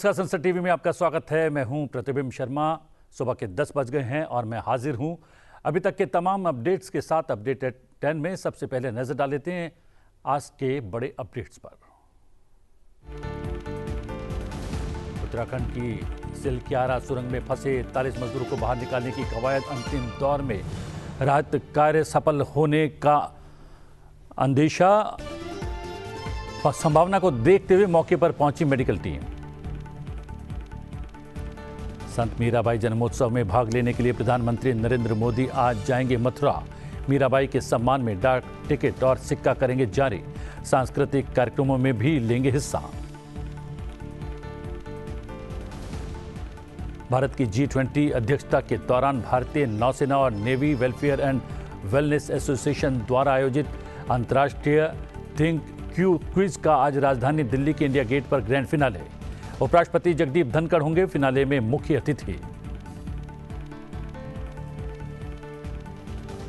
नमस्कार, संसद टीवी में आपका स्वागत है। मैं हूं प्रतिबिंब शर्मा। सुबह के 10 बज गए हैं और मैं हाजिर हूं अभी तक के तमाम अपडेट्स के साथ। अपडेट एट 10 में सबसे पहले नजर डाल लेते हैं आज के बड़े अपडेट्स पर। उत्तराखंड की सिलक्यारा सुरंग में फंसे 41 मजदूरों को बाहर निकालने की कवायद अंतिम दौर में। राहत कार्य सफल होने का अंदेशा, संभावना को देखते हुए मौके पर पहुंची मेडिकल टीम। संत मीराबाई जन्मोत्सव में भाग लेने के लिए प्रधानमंत्री नरेंद्र मोदी आज जाएंगे मथुरा। मीराबाई के सम्मान में डाक टिकट और सिक्का करेंगे जारी। सांस्कृतिक कार्यक्रमों में भी लेंगे हिस्सा। भारत की G20 अध्यक्षता के दौरान भारतीय नौसेना और navy welfare and wellness association द्वारा आयोजित अंतर्राष्ट्रीय थिंक क्विज का आज राजधानी दिल्ली के इंडिया गेट पर ग्रैंड फिनाले। उपराष्ट्रपति जगदीप धनखड़ होंगे फिनाले में मुख्य अतिथि।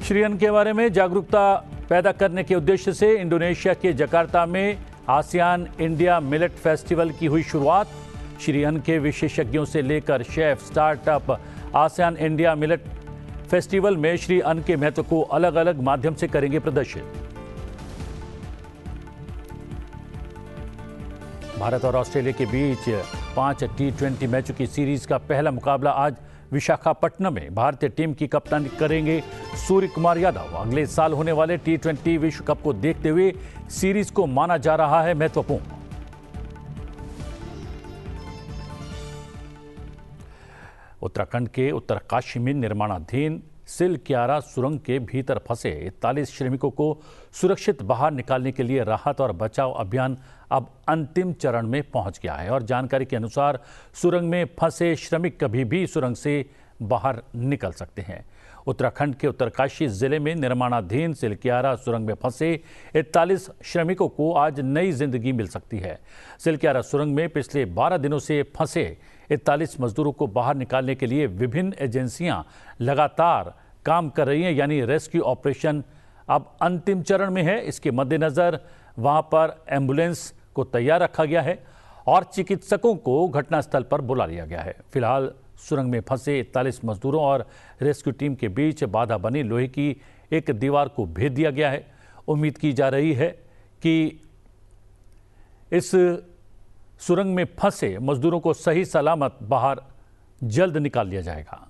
श्री अन्न के बारे में जागरूकता पैदा करने के उद्देश्य से इंडोनेशिया के जकार्ता में आसियान इंडिया मिलेट फेस्टिवल की हुई शुरुआत। श्री अन्न के विशेषज्ञों से लेकर chef, startup ASEAN India millet festival में श्री अन्न के महत्व को अलग अलग माध्यम से करेंगे प्रदर्शित। भारत और ऑस्ट्रेलिया के बीच 5 T20 मैचों की सीरीज का पहला मुकाबला आज विशाखापट्टनम में। भारतीय टीम की कप्तानी करेंगे सूर्य कुमार यादव। अगले साल होने वाले T20 विश्व कप को देखते हुए सीरीज को माना जा रहा है महत्वपूर्ण। उत्तराखंड के उत्तरकाशी में निर्माणाधीन सिलक्यारा सुरंग के भीतर फंसे 41 श्रमिकों को सुरक्षित बाहर निकालने के लिए राहत और बचाव अभियान अब अंतिम चरण में पहुंच गया है। और जानकारी के अनुसार सुरंग में फंसे श्रमिक कभी भी सुरंग से बाहर निकल सकते हैं। उत्तराखंड के उत्तरकाशी जिले में निर्माणाधीन सिलक्यारा सुरंग में फंसे 41 श्रमिकों को आज नई जिंदगी मिल सकती है। सिलक्यारा सुरंग में पिछले 12 दिनों से फंसे 41 मजदूरों को बाहर निकालने के लिए विभिन्न एजेंसियां लगातार काम कर रही हैं, यानी रेस्क्यू ऑपरेशन अब अंतिम चरण में है। इसके मद्देनजर वहां पर एम्बुलेंस को तैयार रखा गया है और चिकित्सकों को घटनास्थल पर बुला लिया गया है। फिलहाल सुरंग में फंसे 41 मजदूरों और रेस्क्यू टीम के बीच बाधा बनी लोहे की एक दीवार को भेद दिया गया है। उम्मीद की जा रही है कि इस सुरंग में फंसे मजदूरों को सही सलामत बाहर जल्द निकाल लिया जाएगा।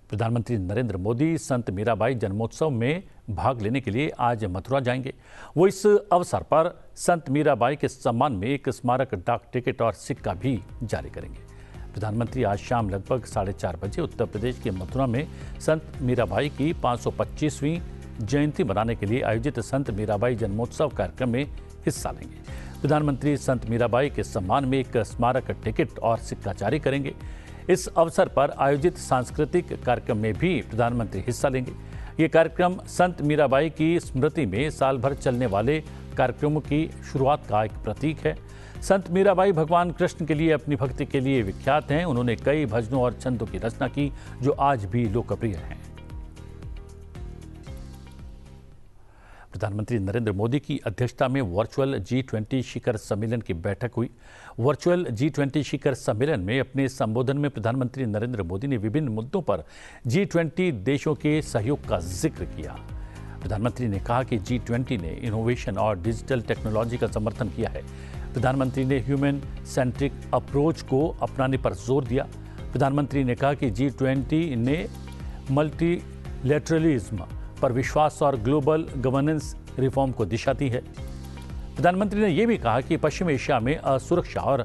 प्रधानमंत्री नरेंद्र मोदी संत मीराबाई जन्मोत्सव में भाग लेने के लिए आज मथुरा जाएंगे। वो इस अवसर पर संत मीराबाई के सम्मान में एक स्मारक डाक टिकट और सिक्का भी जारी करेंगे। प्रधानमंत्री आज शाम लगभग 4:30 बजे उत्तर प्रदेश के मथुरा में संत मीराबाई की 525वीं जयंती मनाने के लिए आयोजित संत मीराबाई जन्मोत्सव कार्यक्रम में हिस्सा लेंगे। प्रधानमंत्री संत मीराबाई के सम्मान में एक स्मारक टिकट और सिक्का जारी करेंगे। इस अवसर पर आयोजित सांस्कृतिक कार्यक्रम में भी प्रधानमंत्री हिस्सा लेंगे। ये कार्यक्रम संत मीराबाई की स्मृति में साल भर चलने वाले कार्यक्रमों की शुरुआत का एक प्रतीक है। संत मीराबाई भगवान कृष्ण के लिए अपनी भक्ति के लिए विख्यात हैं। उन्होंने कई भजनों और छंदों की रचना की जो आज भी लोकप्रिय हैं। प्रधानमंत्री नरेंद्र मोदी की अध्यक्षता में वर्चुअल G20 शिखर सम्मेलन की बैठक हुई। वर्चुअल G20 शिखर सम्मेलन में अपने संबोधन में प्रधानमंत्री नरेंद्र मोदी ने विभिन्न मुद्दों पर G20 देशों के सहयोग का जिक्र किया। प्रधानमंत्री ने कहा कि G20 ने इनोवेशन और डिजिटल टेक्नोलॉजी का समर्थन किया है। प्रधानमंत्री ने ह्यूमन सेंट्रिक अप्रोच को अपनाने पर जोर दिया। प्रधानमंत्री ने कहा कि G20 ने मल्टीलैटरलिज्म पर विश्वास और ग्लोबल गवर्नेंस रिफॉर्म को दिशा दी है। प्रधानमंत्री ने यह भी कहा कि पश्चिम एशिया में असुरक्षा और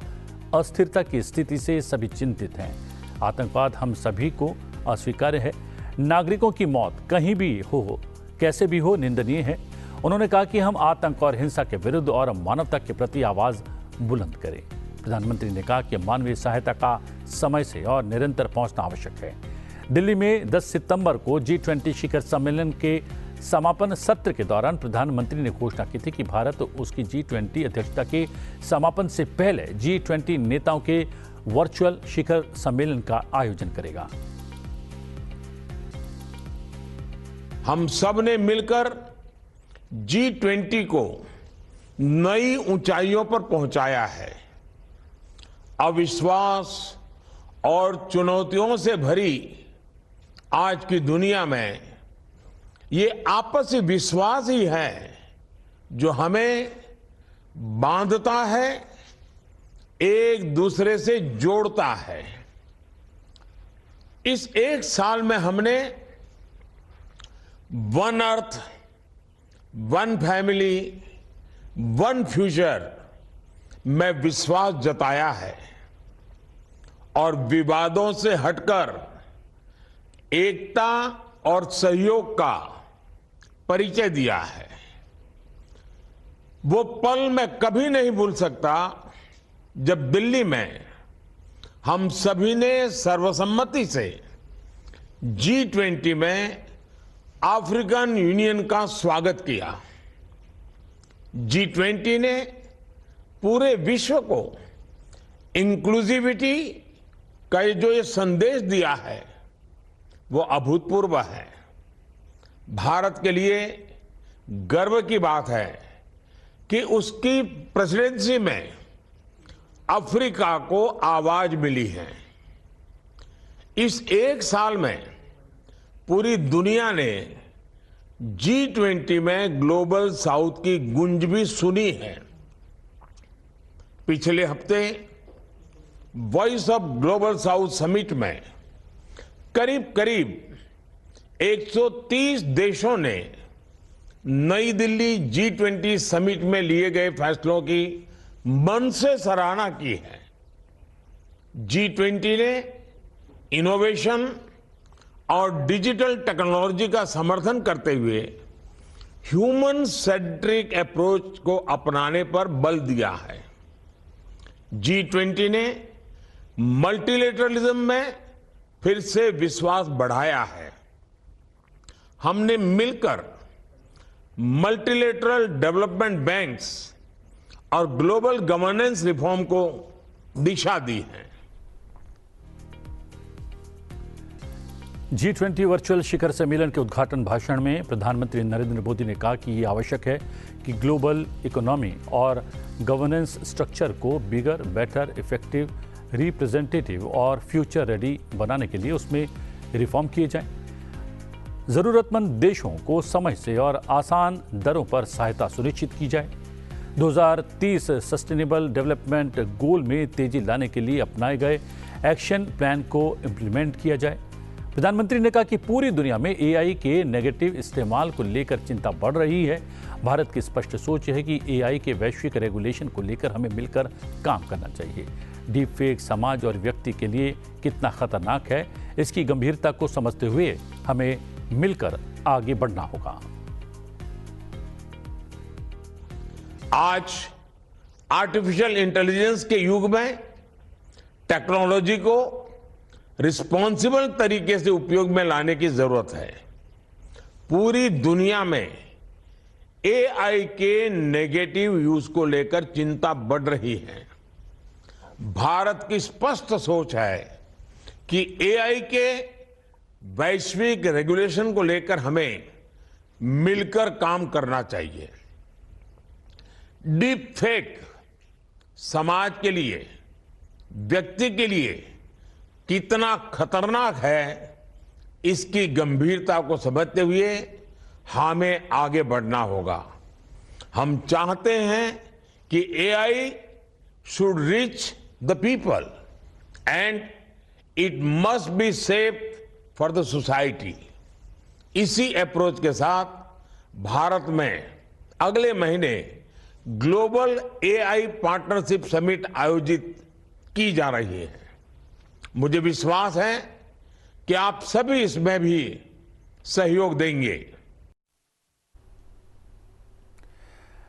अस्थिरता की स्थिति से सभी चिंतित हैं। आतंकवाद हम सभी को अस्वीकार्य है। नागरिकों की मौत कहीं भी हो, कैसे भी हो, निंदनीय है। उन्होंने कहा कि हम आतंक और हिंसा के विरुद्ध और मानवता के प्रति आवाज बुलंद करें। प्रधानमंत्री ने कहा कि मानवीय सहायता का समय से और निरंतर पहुंचना आवश्यक है। दिल्ली में 10 सितंबर को G20 शिखर सम्मेलन के समापन सत्र के दौरान प्रधानमंत्री ने घोषणा की थी कि भारत उसकी G20 अध्यक्षता के समापन से पहले G20 नेताओं के वर्चुअल शिखर सम्मेलन का आयोजन करेगा। हम सब ने मिलकर G20 को नई ऊंचाइयों पर पहुंचाया है। अविश्वास और चुनौतियों से भरी आज की दुनिया में ये आपसी विश्वास ही है जो हमें बांधता है, एक दूसरे से जोड़ता है। इस एक साल में हमने one earth, one family, one future में विश्वास जताया है और विवादों से हटकर एकता और सहयोग का परिचय दिया है। वो पल मैं कभी नहीं भूल सकता जब दिल्ली में हम सभी ने सर्वसम्मति से G20 में अफ्रीकन यूनियन का स्वागत किया। G20 ने पूरे विश्व को इंक्लूसिविटी का जो ये संदेश दिया है वो अभूतपूर्व है। भारत के लिए गर्व की बात है कि उसकी प्रेसिडेंसी में अफ्रीका को आवाज मिली है। इस एक साल में पूरी दुनिया ने G20 में ग्लोबल साउथ की गूंज भी सुनी है। पिछले हफ्ते voice of global south summit में करीब करीब 130 देशों ने नई दिल्ली G20 समिट में लिए गए फैसलों की मन से सराहना की है। G20 ने इनोवेशन और डिजिटल टेक्नोलॉजी का समर्थन करते हुए ह्यूमन सेंट्रिक अप्रोच को अपनाने पर बल दिया है। G20 ने मल्टीलेटरलिज्म में फिर से विश्वास बढ़ाया है। हमने मिलकर मल्टीलेटरल डेवलपमेंट बैंक्स और ग्लोबल गवर्नेंस रिफॉर्म को दिशा दी है। G20 वर्चुअल शिखर सम्मेलन के उद्घाटन भाषण में प्रधानमंत्री नरेंद्र मोदी ने कहा कि ये आवश्यक है कि ग्लोबल इकोनॉमी और गवर्नेंस स्ट्रक्चर को बिगर, बेटर, इफेक्टिव, रिप्रेजेंटेटिव और फ्यूचर रेडी बनाने के लिए उसमें रिफॉर्म किए जाएं। ज़रूरतमंद देशों को समय से और आसान दरों पर सहायता सुनिश्चित की जाए। 2030 सस्टेनेबल डेवलपमेंट गोल में तेजी लाने के लिए अपनाए गए एक्शन प्लान को इम्प्लीमेंट किया जाए। प्रधानमंत्री ने कहा कि पूरी दुनिया में AI के नेगेटिव इस्तेमाल को लेकर चिंता बढ़ रही है। भारत की स्पष्ट सोच है कि AI के वैश्विक रेगुलेशन को लेकर हमें मिलकर काम करना चाहिए। डीप फेक समाज और व्यक्ति के लिए कितना खतरनाक है, इसकी गंभीरता को समझते हुए हमें मिलकर आगे बढ़ना होगा। आज आर्टिफिशियल इंटेलिजेंस के युग में टेक्नोलॉजी को रिस्पॉन्सिबल तरीके से उपयोग में लाने की जरूरत है। पूरी दुनिया में AI के नेगेटिव यूज को लेकर चिंता बढ़ रही है। भारत की स्पष्ट सोच है कि AI के वैश्विक रेगुलेशन को लेकर हमें मिलकर काम करना चाहिए। डीप फेक समाज के लिए, व्यक्ति के लिए कितना खतरनाक है, इसकी गंभीरता को समझते हुए हमें आगे बढ़ना होगा। हम चाहते हैं कि AI should reach the people and it must be safe for the society। इसी अप्रोच के साथ भारत में अगले महीने ग्लोबल AI पार्टनरशिप समिट आयोजित की जा रही है। मुझे विश्वास है कि आप सभी इसमें भी सहयोग देंगे।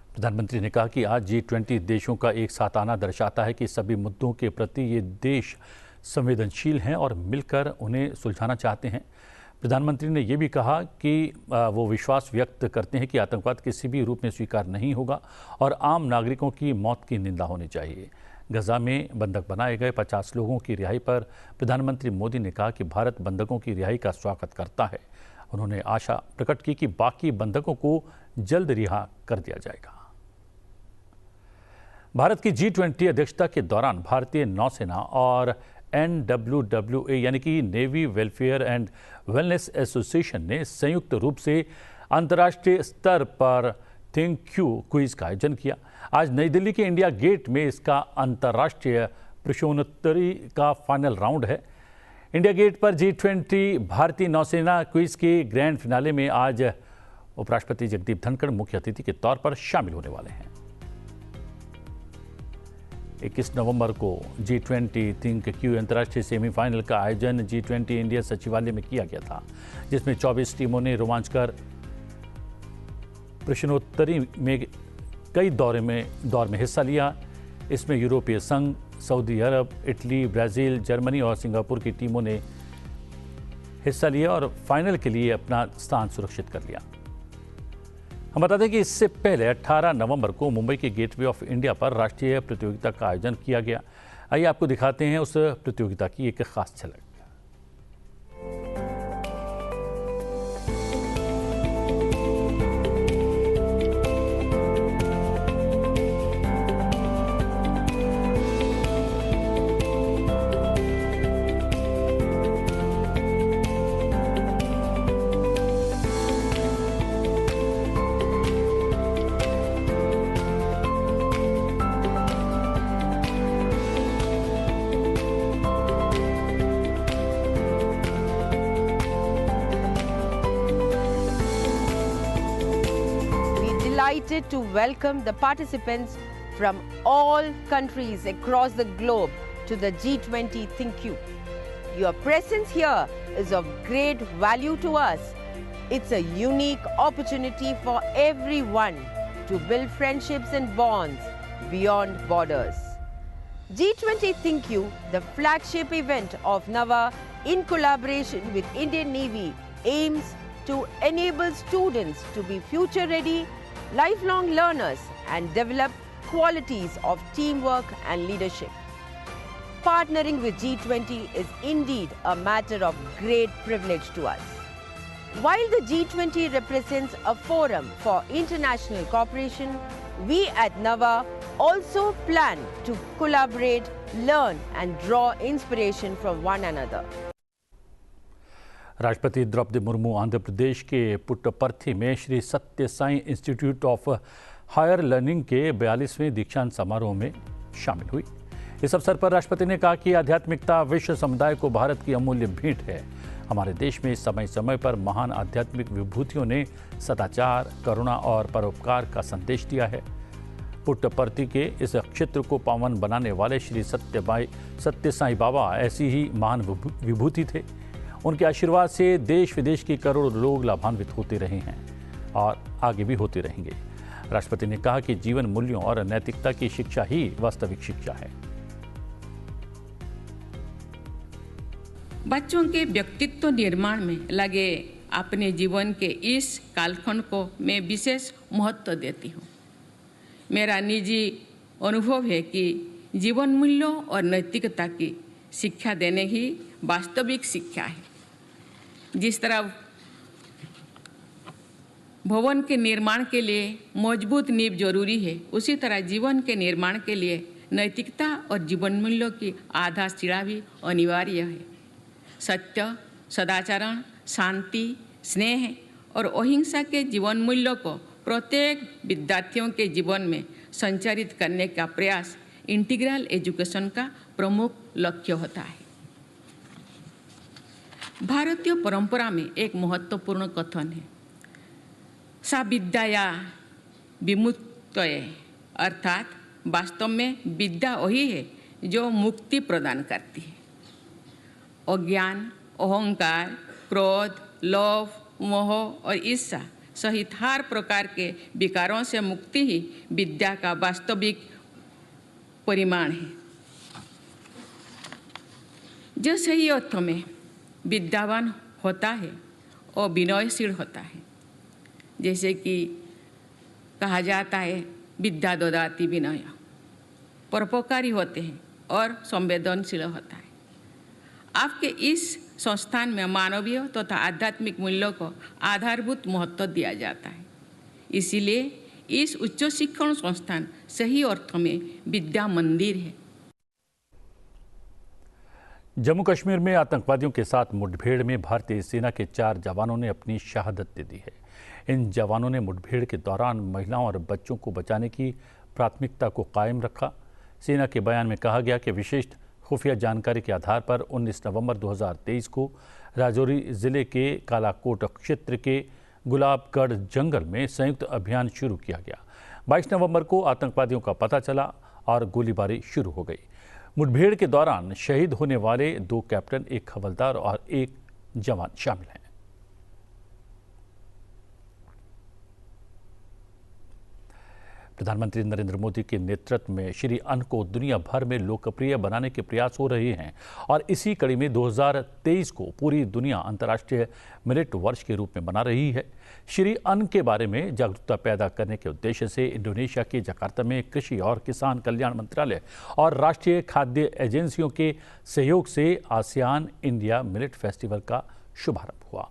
प्रधानमंत्री ने कहा कि आज G20 देशों का एक साथ आना दर्शाता है कि सभी मुद्दों के प्रति ये देश संवेदनशील हैं और मिलकर उन्हें सुलझाना चाहते हैं। प्रधानमंत्री ने यह भी कहा कि वो विश्वास व्यक्त करते हैं कि आतंकवाद किसी भी रूप में स्वीकार नहीं होगा और आम नागरिकों की मौत की निंदा होनी चाहिए। गजा में बंधक बनाए गए 50 लोगों की रिहाई पर प्रधानमंत्री मोदी ने कहा कि भारत बंधकों की रिहाई का स्वागत करता है। उन्होंने आशा प्रकट की कि बाकी बंधकों को जल्द रिहा कर दिया जाएगा। भारत की G20 अध्यक्षता के दौरान भारतीय नौसेना और NWWA यानी कि navy welfare and wellness association ने संयुक्त रूप से अंतर्राष्ट्रीय स्तर पर थिंक यू क्विज का आयोजन किया। आज नई दिल्ली के इंडिया गेट में इसका अंतर्राष्ट्रीय प्रश्नोत्तरी का फाइनल राउंड है। इंडिया गेट पर G20 भारतीय नौसेना क्विज के ग्रैंड फिनाले में आज उपराष्ट्रपति जगदीप धनखड़ मुख्य अतिथि के तौर पर शामिल होने वाले हैं। 21 नवंबर को G20 थिंक क्यू अंतर्राष्ट्रीय सेमीफाइनल का आयोजन G20 इंडिया सचिवालय में किया गया था, जिसमें 24 टीमों ने रोमांचकर प्रश्नोत्तरी में कई दौर में हिस्सा लिया। इसमें यूरोपीय संघ, सऊदी अरब, इटली, ब्राजील, जर्मनी और सिंगापुर की टीमों ने हिस्सा लिया और फाइनल के लिए अपना स्थान सुरक्षित कर लिया। हम बता दें कि इससे पहले 18 नवंबर को मुंबई के गेटवे ऑफ इंडिया पर राष्ट्रीय प्रतियोगिता का आयोजन किया गया। आइए आपको दिखाते हैं उस प्रतियोगिता की एक खास झलक। Delighted to welcome the participants from all countries across the globe to the G20 Think You. Your presence here is of great value to us. It's a unique opportunity for everyone to build friendships and bonds beyond borders. G20 Think You, the flagship event of NAVA in collaboration with Indian Navy, aims to enable students to be future ready, lifelong learners and develop qualities of teamwork and leadership. Partnering with G20 is indeed a matter of great privilege to us. While the G20 represents a forum for international cooperation, we at NAVA also plan to collaborate, learn and draw inspiration from one another. राष्ट्रपति द्रौपदी मुर्मू आंध्र प्रदेश के पुट्टपर्थी में Shri Sathya Sai institute of higher learning के 42वें दीक्षांत समारोह में शामिल हुई। इस अवसर पर राष्ट्रपति ने कहा कि आध्यात्मिकता विश्व समुदाय को भारत की अमूल्य भेंट है। हमारे देश में समय समय पर महान आध्यात्मिक विभूतियों ने सदाचार, करुणा और परोपकार का संदेश दिया है। पुट्टपर्थी के इस क्षेत्र को पावन बनाने वाले श्री सत्य साई बाबा ऐसी ही महान विभूति थे। उनके आशीर्वाद से देश विदेश के करोड़ों लोग लाभान्वित होते रहे हैं और आगे भी होते रहेंगे। राष्ट्रपति ने कहा कि जीवन मूल्यों और नैतिकता की शिक्षा ही वास्तविक शिक्षा है। बच्चों के व्यक्तित्व निर्माण में लगे अपने जीवन के इस कालखंड को मैं विशेष महत्व देती हूँ। मेरा निजी अनुभव है कि जीवन मूल्यों और नैतिकता की शिक्षा देने ही वास्तविक शिक्षा है। जिस तरह भवन के निर्माण के लिए मजबूत नींव जरूरी है, उसी तरह जीवन के निर्माण के लिए नैतिकता और जीवन मूल्यों की आधारशिला भी अनिवार्य है। सत्य, सदाचरण, शांति, स्नेह और अहिंसा के जीवन मूल्यों को प्रत्येक विद्यार्थियों के जीवन में संचारित करने का प्रयास इंटीग्रल एजुकेशन का प्रमुख लक्ष्य होता है। भारतीय परंपरा में एक महत्वपूर्ण कथन है, सा विद्या विमुक्तये, अर्थात वास्तव में विद्या वही है जो मुक्ति प्रदान करती है। अज्ञान, अहंकार, क्रोध, लोभ, मोह और ईर्ष्या सहित हर प्रकार के विकारों से मुक्ति ही विद्या का वास्तविक परिमाण है। जो सही अर्थों में विद्यावान होता है और विनयशील होता है। जैसे कि कहा जाता है, विद्या ददाति विनय, परोपकारी होते हैं और संवेदनशील होता है। आपके इस संस्थान में मानवीय तथा आध्यात्मिक मूल्यों को आधारभूत महत्व दिया जाता है। इसीलिए इस उच्च शिक्षण संस्थान सही अर्थ में विद्या मंदिर है। जम्मू कश्मीर में आतंकवादियों के साथ मुठभेड़ में भारतीय सेना के 4 जवानों ने अपनी शहादत दे दी है। इन जवानों ने मुठभेड़ के दौरान महिलाओं और बच्चों को बचाने की प्राथमिकता को कायम रखा। सेना के बयान में कहा गया कि विशिष्ट खुफिया जानकारी के आधार पर 19 नवंबर 2023 को राजौरी जिले के कालाकोट क्षेत्र के गुलाबगढ़ जंगल में संयुक्त अभियान शुरू किया गया। 22 नवंबर को आतंकवादियों का पता चला और गोलीबारी शुरू हो गई। मुठभेड़ के दौरान शहीद होने वाले 2 कैप्टन, 1 हवलदार और 1 जवान शामिल हैं। प्रधानमंत्री नरेंद्र मोदी के नेतृत्व में श्री अन्न को दुनिया भर में लोकप्रिय बनाने के प्रयास हो रहे हैं और इसी कड़ी में 2023 को पूरी दुनिया अंतर्राष्ट्रीय मिलेट वर्ष के रूप में मना रही है। श्री अन्न के बारे में जागरूकता पैदा करने के उद्देश्य से इंडोनेशिया के जकार्ता में कृषि और किसान कल्याण मंत्रालय और राष्ट्रीय खाद्य एजेंसियों के सहयोग से आसियान इंडिया मिलेट फेस्टिवल का शुभारंभ हुआ।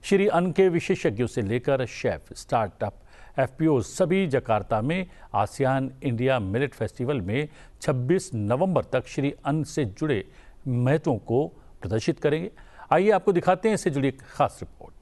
श्री अन्न के विशेषज्ञों से लेकर शेफ, स्टार्टअप, एफपीओ सभी जकार्ता में आसियान इंडिया मिलेट फेस्टिवल में 26 नवंबर तक श्री अन्न से जुड़े महत्वों को प्रदर्शित करेंगे। आइए आपको दिखाते हैं इससे जुड़ी एक खास रिपोर्ट।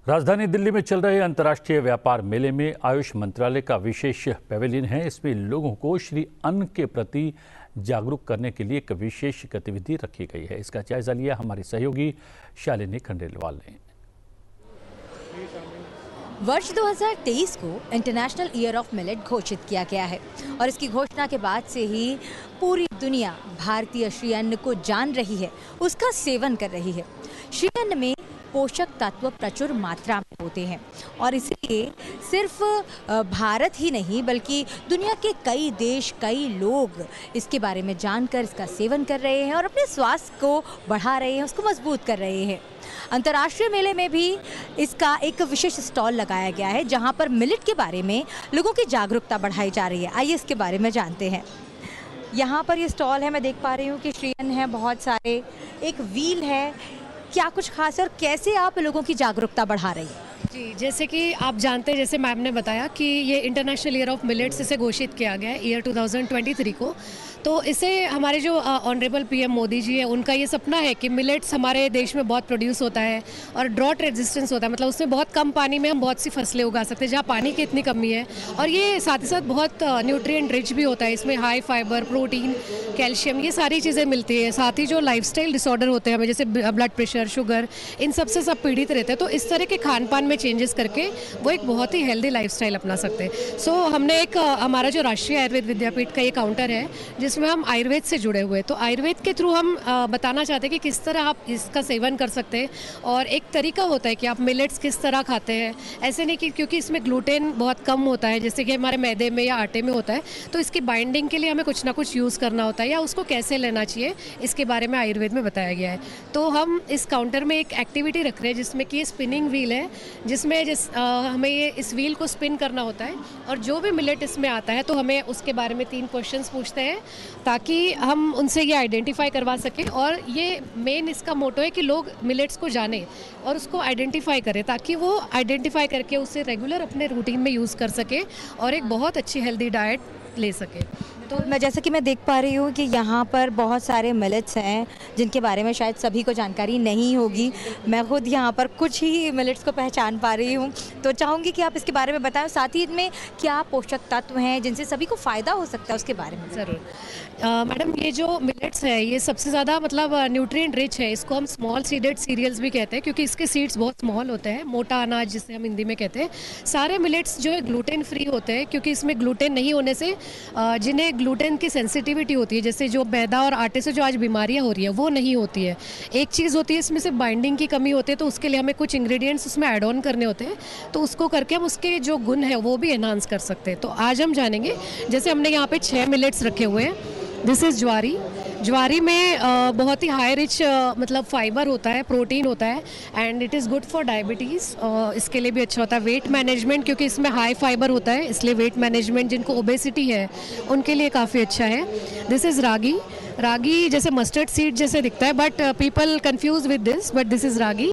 राजधानी दिल्ली में चल रहे अंतर्राष्ट्रीय व्यापार मेले में आयुष मंत्रालय का विशेष पैवेलियन है। इसमें लोगों को श्री अन्न के प्रति जागरूक करने के लिए एक विशेष गतिविधि रखी गई है। इसका जायजा लिया हमारी सहयोगी शालिनी खंडेलवाल ने। वर्ष 2023 को इंटरनेशनल ईयर ऑफ मिलेट घोषित किया गया है और इसकी घोषणा के बाद से ही पूरी दुनिया भारतीय श्री अन्न को जान रही है, उसका सेवन कर रही है। श्री अन्न में पोषक तत्व प्रचुर मात्रा में होते हैं और इसलिए सिर्फ भारत ही नहीं बल्कि दुनिया के कई देश, कई लोग इसके बारे में जानकर इसका सेवन कर रहे हैं और अपने स्वास्थ्य को बढ़ा रहे हैं, उसको मजबूत कर रहे हैं। अंतर्राष्ट्रीय मेले में भी इसका एक विशेष स्टॉल लगाया गया है जहां पर मिलेट के बारे में लोगों की जागरूकता बढ़ाई जा रही है। आइए इसके बारे में जानते हैं। यहाँ पर ये स्टॉल है, मैं देख पा रही हूँ कि श्री अन्न है, बहुत सारे, एक व्हील है। क्या कुछ खास है और कैसे आप लोगों की जागरूकता बढ़ा रही है? जी, जैसे कि आप जानते हैं, जैसे मैम ने बताया कि ये इंटरनेशनल ईयर ऑफ मिलेट्स इसे घोषित किया गया है ईयर 2023 को। तो इसे हमारे जो ऑनरेबल पीएम मोदी जी है, उनका ये सपना है कि मिलेट्स हमारे देश में बहुत प्रोड्यूस होता है और ड्रॉट रेजिस्टेंस होता है, मतलब उसमें बहुत कम पानी में हम बहुत सी फसलें उगा सकते हैं जहाँ पानी की इतनी कमी है। और ये साथ ही साथ बहुत न्यूट्रिएंट रिच भी होता है, इसमें हाई फाइबर, प्रोटीन, कैल्शियम, ये सारी चीज़ें मिलती है। साथ ही जो लाइफस्टाइल डिसऑर्डर होते हैं हमें, जैसे ब्लड प्रेशर, शुगर, इन सब से सब पीड़ित रहते हैं, तो इस तरह के खान पान में चेंजेस करके वो एक बहुत ही हेल्दी लाइफस्टाइल अपना सकते हैं। सो हमने एक हमारा जो राष्ट्रीय आयुर्वेद विद्यापीठ का ये काउंटर है जिसमें हम आयुर्वेद से जुड़े हुए, तो आयुर्वेद के थ्रू हम बताना चाहते हैं कि किस तरह आप इसका सेवन कर सकते हैं और एक तरीका होता है कि आप मिलेट्स किस तरह खाते हैं। ऐसे नहीं कि क्योंकि इसमें ग्लूटेन बहुत कम होता है जैसे कि हमारे मैदे में या आटे में होता है, तो इसकी बाइंडिंग के लिए हमें कुछ ना कुछ यूज़ करना होता है या उसको कैसे लेना चाहिए, इसके बारे में आयुर्वेद में बताया गया है। तो हम इस काउंटर में एक एक्टिविटी रख रहे हैं जिसमें कि स्पिनिंग व्हील है, जिसमें हमें ये इस व्हील को स्पिन करना होता है और जो भी मिलेट इसमें आता है तो हमें उसके बारे में 3 क्वेश्चंस पूछते हैं ताकि हम उनसे ये आइडेंटिफाई करवा सकें। और ये मेन इसका मोटो है कि लोग मिलेट्स को जाने और उसको आइडेंटिफाई करें, ताकि वो आइडेंटिफाई करके उसे रेगुलर अपने रूटीन में यूज़ कर सके और एक बहुत अच्छी हेल्दी डाइट ले सके। तो मैं जैसा कि मैं देख पा रही हूँ कि यहाँ पर बहुत सारे मिलेट्स हैं जिनके बारे में शायद सभी को जानकारी नहीं होगी। मैं खुद यहाँ पर कुछ ही मिलेट्स को पहचान पा रही हूँ, तो चाहूँगी कि आप इसके बारे में बताएं, साथ ही इनमें क्या पोषक तत्व हैं जिनसे सभी को फ़ायदा हो सकता है उसके बारे में। ज़रूर मैडम, ये जो मिलेट्स है ये सबसे ज़्यादा मतलब न्यूट्रिएंट रिच है। इसको हम स्मॉल सीडेड सीरियल्स भी कहते हैं क्योंकि इसके सीड्स बहुत स्मॉल होते हैं, मोटा अनाज जिसे हम हिंदी में कहते हैं। सारे मिलेट्स जो है ग्लूटेन फ्री होते हैं क्योंकि इसमें ग्लूटेन नहीं होने से जिन्हें ग्लूटेन की सेंसिटिविटी होती है, जैसे जो मैदा और आटे से जो आज बीमारियां हो रही है वो नहीं होती है। एक चीज़ होती है इसमें से बाइंडिंग की कमी होती है, तो उसके लिए हमें कुछ इंग्रेडिएंट्स उसमें ऐड ऑन करने होते हैं, तो उसको करके हम उसके जो गुण है वो भी एनहांस कर सकते हैं। तो आज हम जानेंगे, जैसे हमने यहाँ पे 6 मिलेट्स रखे हुए हैं। दिस इज़ ज्वारी। ज्वारी में बहुत ही हाई रिच मतलब फाइबर होता है, प्रोटीन होता है, and it is good for diabetes. इसके लिए भी अच्छा होता है। वेट मैनेजमेंट, क्योंकि इसमें हाई फाइबर होता है इसलिए वेट मैनेजमेंट, जिनको ओबेसिटी है उनके लिए काफ़ी अच्छा है। दिस इज़ रागी। रागी जैसे मस्टर्ड सीड जैसे दिखता है, but people confuse with this, but this is ragi.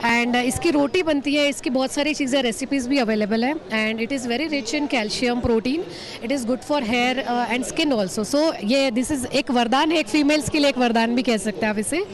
And इसकी रोटी बनती है, इसकी बहुत सारी चीज़ें रेसिपीज़ भी अवेलेबल है, and it is very rich in calcium, protein. It is good for hair and skin also. So ये दिस इज़ एक वरदान है, एक फीमेल्स के लिए एक वरदान भी कह सकते हैं आप इसे।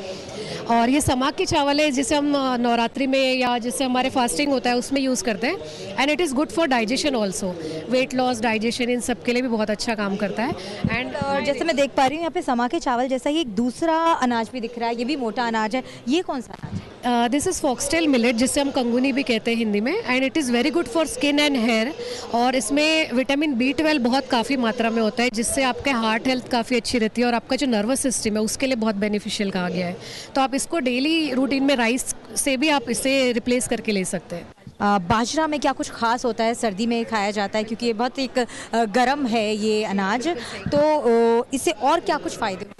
और ये समाक की चावल है जिसे हम नवरात्रि में या जैसे हमारे फास्टिंग होता है उसमें यूज़ करते हैं, and it is good for digestion also, weight loss, digestion, इन सब के लिए भी बहुत अच्छा काम करता है। एंड जैसे मैं देख पा रही हूँ यहाँ पे समाक के चावल जैसा ही एक दूसरा अनाज भी दिख रहा है, ये भी मोटा अनाज है, ये कौन सा अनाज है? दिस इज़ फॉक्सटेल मिलेट, जिसे हम कंगुनी भी कहते हैं हिंदी में, and it is very good for skin and hair. और इसमें विटामिन B12 बहुत काफ़ी मात्रा में होता है, जिससे आपके हार्ट हेल्थ काफ़ी अच्छी रहती है और आपका जो नर्वस सिस्टम है उसके लिए बहुत बेनिफिशियल कहा गया है। तो आप इसको डेली रूटीन में राइस से भी आप इसे रिप्लेस करके ले सकते हैं। बाजरा में क्या कुछ खास होता है, सर्दी में खाया जाता है क्योंकि ये बहुत एक गर्म है ये अनाज, तो इससे और क्या कुछ फ़ायदे?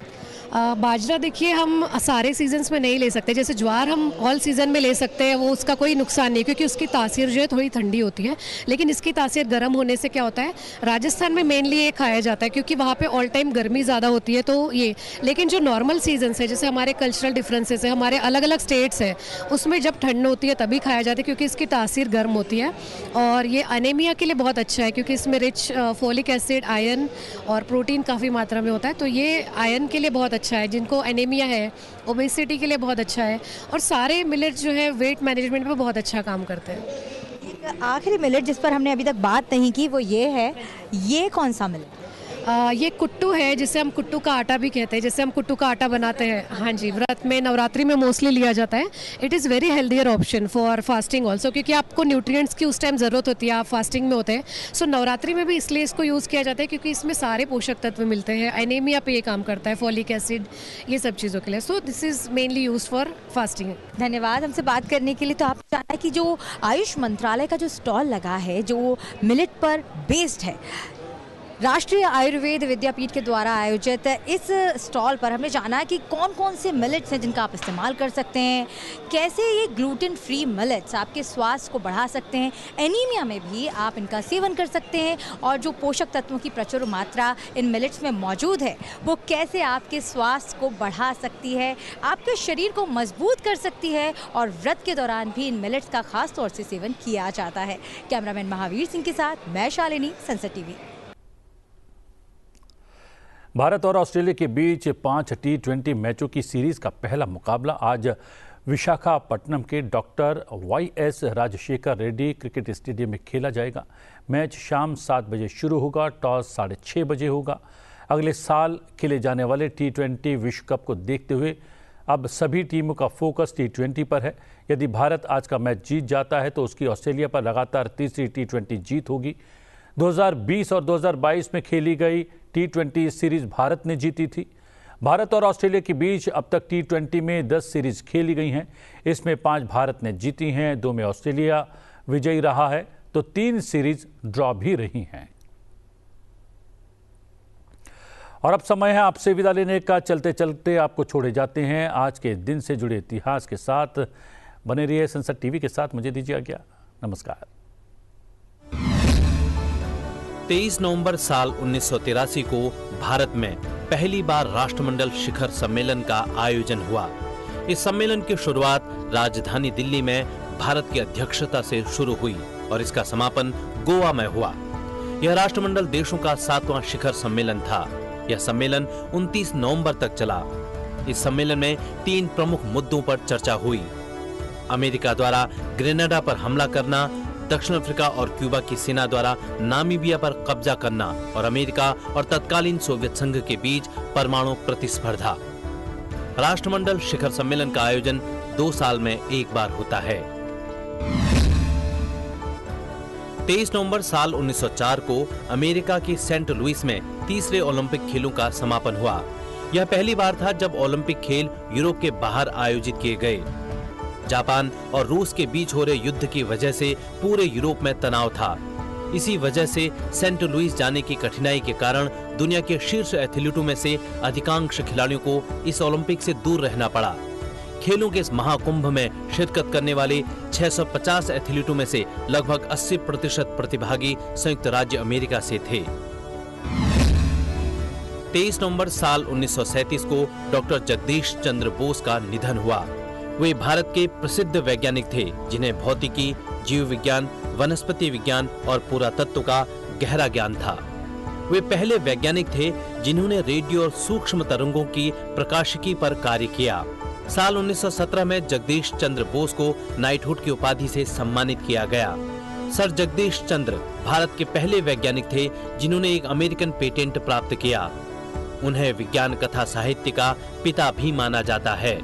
बाजरा देखिए हम सारे सीजन्स में नहीं ले सकते, जैसे ज्वार हम ऑल सीज़न में ले सकते हैं, वो उसका कोई नुकसान नहीं क्योंकि उसकी तासीर जो है थोड़ी ठंडी होती है, लेकिन इसकी तासीर गर्म होने से क्या होता है, राजस्थान में मेनली ये खाया जाता है क्योंकि वहाँ पे ऑल टाइम गर्मी ज़्यादा होती है, तो ये। लेकिन जो नॉर्मल सीजन्स है, जैसे हमारे कल्चरल डिफरेंसेस है, हमारे अलग अलग स्टेट्स है, उसमें जब ठंड होती है तभी खाया जाता है क्योंकि इसकी तासीर गर्म होती है। और ये अनेमिया के लिए बहुत अच्छा है क्योंकि इसमें रिच फोलिक एसिड, आयरन और प्रोटीन काफ़ी मात्रा में होता है, तो ये आयरन के लिए बहुत अच्छा है, जिनको एनीमिया है, ओबेसिटी के लिए बहुत अच्छा है। और सारे मिलेट्स जो है वेट मैनेजमेंट में बहुत अच्छा काम करते हैं। एक आखिरी मिलेट जिस पर हमने अभी तक बात नहीं की वो ये है, ये कौन सा मिलेट? ये कुट्टू है, जिसे हम कुट्टू का आटा भी कहते हैं, जैसे हम कुट्टू का आटा बनाते हैं, हाँ जी, व्रत में, नवरात्रि में मोस्टली लिया जाता है। It is very healthier option for fasting also, क्योंकि आपको न्यूट्रिएंट्स की उस टाइम ज़रूरत होती है, आप फास्टिंग में होते हैं। सो नवरात्रि में भी इसलिए इसको यूज़ किया जाता है क्योंकि इसमें सारे पोषक तत्व मिलते हैं। एनीमिया पे ये काम करता है, फॉलिक एसिड, ये सब चीज़ों के लिए। So this is mainly use for fasting. धन्यवाद हमसे बात करने के लिए। तो आपने जाना कि जो आयुष मंत्रालय का जो स्टॉल लगा है जो मिलेट पर बेस्ड है, राष्ट्रीय आयुर्वेद विद्यापीठ के द्वारा आयोजित इस स्टॉल पर हमने जाना कि कौन कौन से मिलेट्स हैं जिनका आप इस्तेमाल कर सकते हैं, कैसे ये ग्लूटेन फ्री मिलेट्स आपके स्वास्थ्य को बढ़ा सकते हैं, एनीमिया में भी आप इनका सेवन कर सकते हैं, और जो पोषक तत्वों की प्रचुर मात्रा इन मिलेट्स में मौजूद है वो कैसे आपके स्वास्थ्य को बढ़ा सकती है, आपके शरीर को मजबूत कर सकती है, और व्रत के दौरान भी इन मिलेट्स का खास तौर से सेवन किया जाता है। कैमरामैन महावीर सिंह के साथ मैं शालिनी, सनसेट टीवी। भारत और ऑस्ट्रेलिया के बीच 5 T20 मैचों की सीरीज का पहला मुकाबला आज विशाखापट्टनम के doctor YS Rajasekhara Reddy cricket stadium में खेला जाएगा। मैच शाम 7 बजे शुरू होगा, टॉस 6:30 बजे होगा। अगले साल खेले जाने वाले T20 विश्व कप को देखते हुए अब सभी टीमों का फोकस T20 पर है। यदि भारत आज का मैच जीत जाता है तो उसकी ऑस्ट्रेलिया पर लगातार तीसरी T20 जीत होगी। 2020 और 2022 में खेली गई T20 सीरीज भारत ने जीती थी। भारत और ऑस्ट्रेलिया के बीच अब तक T20 में 10 सीरीज खेली गई हैं। इसमें 5 भारत ने जीती हैं, 2 में ऑस्ट्रेलिया विजयी रहा है, तो 3 सीरीज ड्रॉ भी रही हैं। और अब समय है आपसे विदा लेने का। चलते चलते आपको छोड़े जाते हैं आज के दिन से जुड़े इतिहास के साथ। बने रहिए सनसेट टीवी के साथ। मुझे दीजिए आज्ञा। नमस्कार। 23 नवंबर साल 1983 को भारत में पहली बार राष्ट्रमंडल शिखर सम्मेलन का आयोजन हुआ। इस सम्मेलन की शुरुआत राजधानी दिल्ली में भारत की अध्यक्षता से शुरू हुई और इसका समापन गोवा में हुआ। यह राष्ट्रमंडल देशों का 7वां शिखर सम्मेलन था। यह सम्मेलन 29 नवंबर तक चला। इस सम्मेलन में 3 प्रमुख मुद्दों पर चर्चा हुई। अमेरिका द्वारा ग्रेनेडा पर हमला करना, दक्षिण अफ्रीका और क्यूबा की सेना द्वारा नामीबिया पर कब्जा करना और अमेरिका और तत्कालीन सोवियत संघ के बीच परमाणु प्रतिस्पर्धा। राष्ट्रमंडल शिखर सम्मेलन का आयोजन 2 साल में एक बार होता है। 23 नवंबर साल 1904 को अमेरिका के सेंट लुइस में तीसरे ओलंपिक खेलों का समापन हुआ। यह पहली बार था जब ओलंपिक खेल यूरोप के बाहर आयोजित किए गए। जापान और रूस के बीच हो रहे युद्ध की वजह से पूरे यूरोप में तनाव था। इसी वजह से सेंट लुइस जाने की कठिनाई के कारण दुनिया के शीर्ष एथलीटों में से अधिकांश खिलाड़ियों को इस ओलंपिक से दूर रहना पड़ा। खेलों के इस महाकुंभ में शिरकत करने वाले 650 एथलीटों में से लगभग 80% प्रतिभागी संयुक्त राज्य अमेरिका से थे। 23 नवंबर साल 1937 को डॉक्टर जगदीश चंद्र बोस का निधन हुआ। वे भारत के प्रसिद्ध वैज्ञानिक थे जिन्हें भौतिकी, जीव विज्ञान, वनस्पति विज्ञान और पुरातत्व का गहरा ज्ञान था। वे पहले वैज्ञानिक थे जिन्होंने रेडियो और सूक्ष्म तरंगों की प्रकाशिकी पर कार्य किया। साल 1917 में जगदीश चंद्र बोस को नाइटहुड की उपाधि से सम्मानित किया गया। सर जगदीश चंद्र भारत के पहले वैज्ञानिक थे जिन्होंने एक अमेरिकन पेटेंट प्राप्त किया। उन्हें विज्ञान कथा साहित्य का पिता भी माना जाता है।